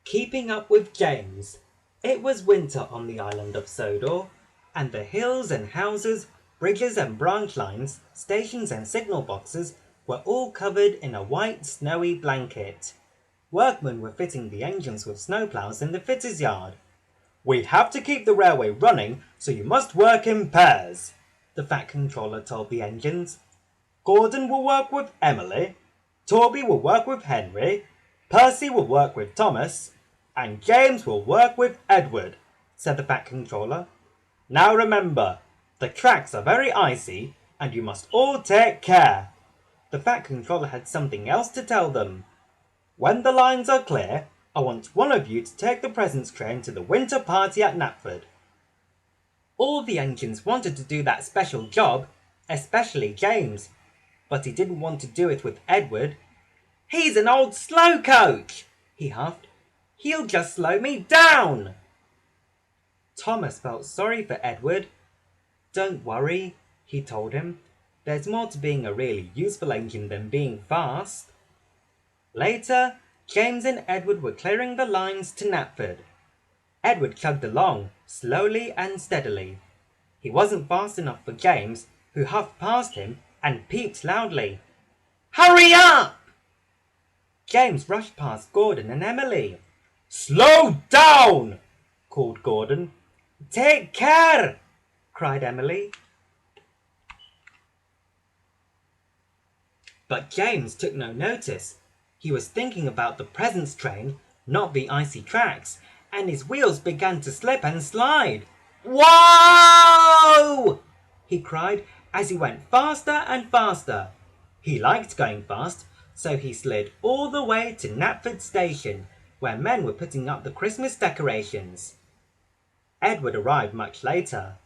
Keeping up with James. It was winter on the island of Sodor, and the hills and houses, bridges and branch lines, stations and signal boxes were all covered in a white snowy blanket. Workmen were fitting the engines with snowplows in the fitters' yard. "We have to keep the railway running, so you must work in pairs," the Fat Controller told the engines. "Gordon will work with Emily, Toby will work with Henry, Percy will work with Thomas, and James will work with Edward," said the Fat Controller. "Now remember, the tracks are very icy, and you must all take care." The Fat Controller had something else to tell them. "When the lines are clear, I want one of you to take the presents train to the winter party at Knapford." All the engines wanted to do that special job, especially James, but he didn't want to do it with Edward. "He's an old slow coach," he huffed. "He'll just slow me down." Thomas felt sorry for Edward. "Don't worry," he told him. "There's more to being a really useful engine than being fast." Later, James and Edward were clearing the lines to Knapford. Edward chugged along, slowly and steadily. He wasn't fast enough for James, who huffed past him and peeped loudly. "Hurry up!" James rushed past Gordon and Emily. "Slow down!" called Gordon. "Take care!" cried Emily. But James took no notice. He was thinking about the presents train, not the icy tracks, and his wheels began to slip and slide. "Whoa!" he cried as he went faster and faster. He liked going fast, so he slid all the way to Knapford Station, where men were putting up the Christmas decorations. Edward arrived much later.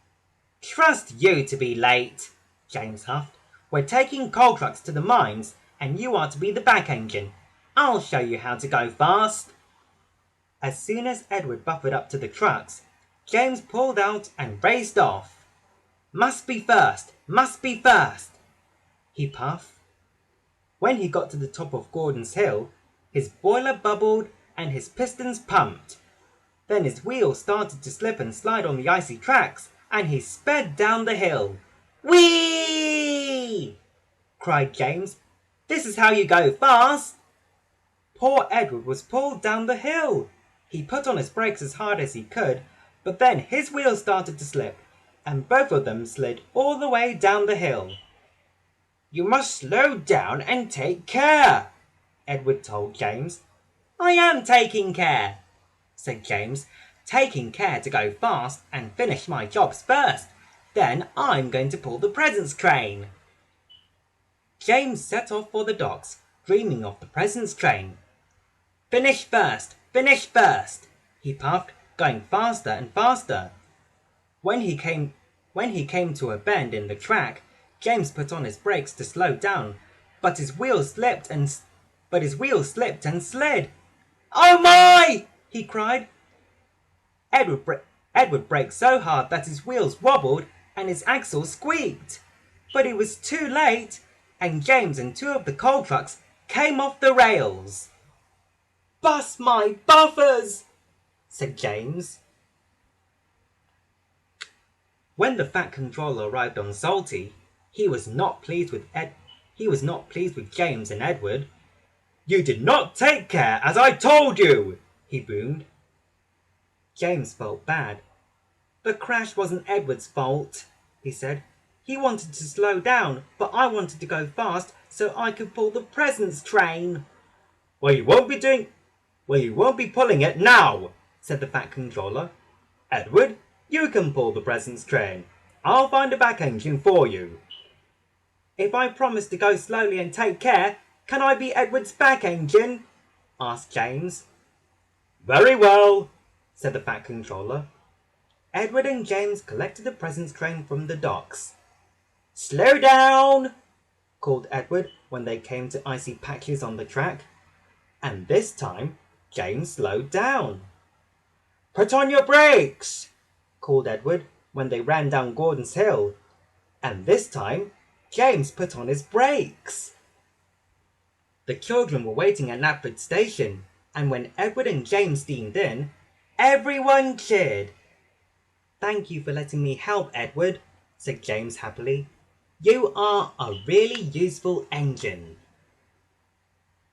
"Trust you to be late," James huffed. "We're taking coal trucks to the mines, and you are to be the back engine. I'll show you how to go fast." As soon as Edward buffered up to the trucks, James pulled out and raced off. "Must be first, must be first," he puffed. When he got to the top of Gordon's Hill, his boiler bubbled and his pistons pumped. Then his wheels started to slip and slide on the icy tracks, and he sped down the hill. "Whee!" cried James. "This is how you go fast." Poor Edward was pulled down the hill. He put on his brakes as hard as he could, but then his wheels started to slip, and both of them slid all the way down the hill. "You must slow down and take care," Edward told James. "I am taking care," said James. "Taking care to go fast and finish my jobs first. Then I'm going to pull the presents train." James set off for the docks, dreaming of the presents train. "Finish first, finish first," he puffed, going faster and faster. When he came to a bend in the track, James put on his brakes to slow down, but his wheels slipped and slid. "Oh my!" he cried. Edward braked so hard that his wheels wobbled and his axles squeaked. But it was too late, and James and two of the coal trucks came off the rails. "Bust my buffers!" said James. When the Fat Controller arrived on Salty, he was not pleased with James and Edward. "You did not take care, as I told you!" he boomed. James felt bad. "The crash wasn't Edward's fault," he said. "He wanted to slow down, but I wanted to go fast so I could pull the presents train." Well, you won't be pulling it now," said the Fat Controller. "Edward, you can pull the presents train. I'll find a back engine for you." "If I promise to go slowly and take care, can I be Edward's back engine?" asked James. "Very well," said the Fat Controller. Edward and James collected the presents train from the docks. "Slow down!" called Edward when they came to icy patches on the track. And this time, James slowed down. "Put on your brakes!" called Edward when they ran down Gordon's Hill. And this time, James put on his brakes. The children were waiting at Knapford Station, and when Edward and James steamed in, everyone cheered. "Thank you for letting me help, Edward," said James happily. "You are a really useful engine."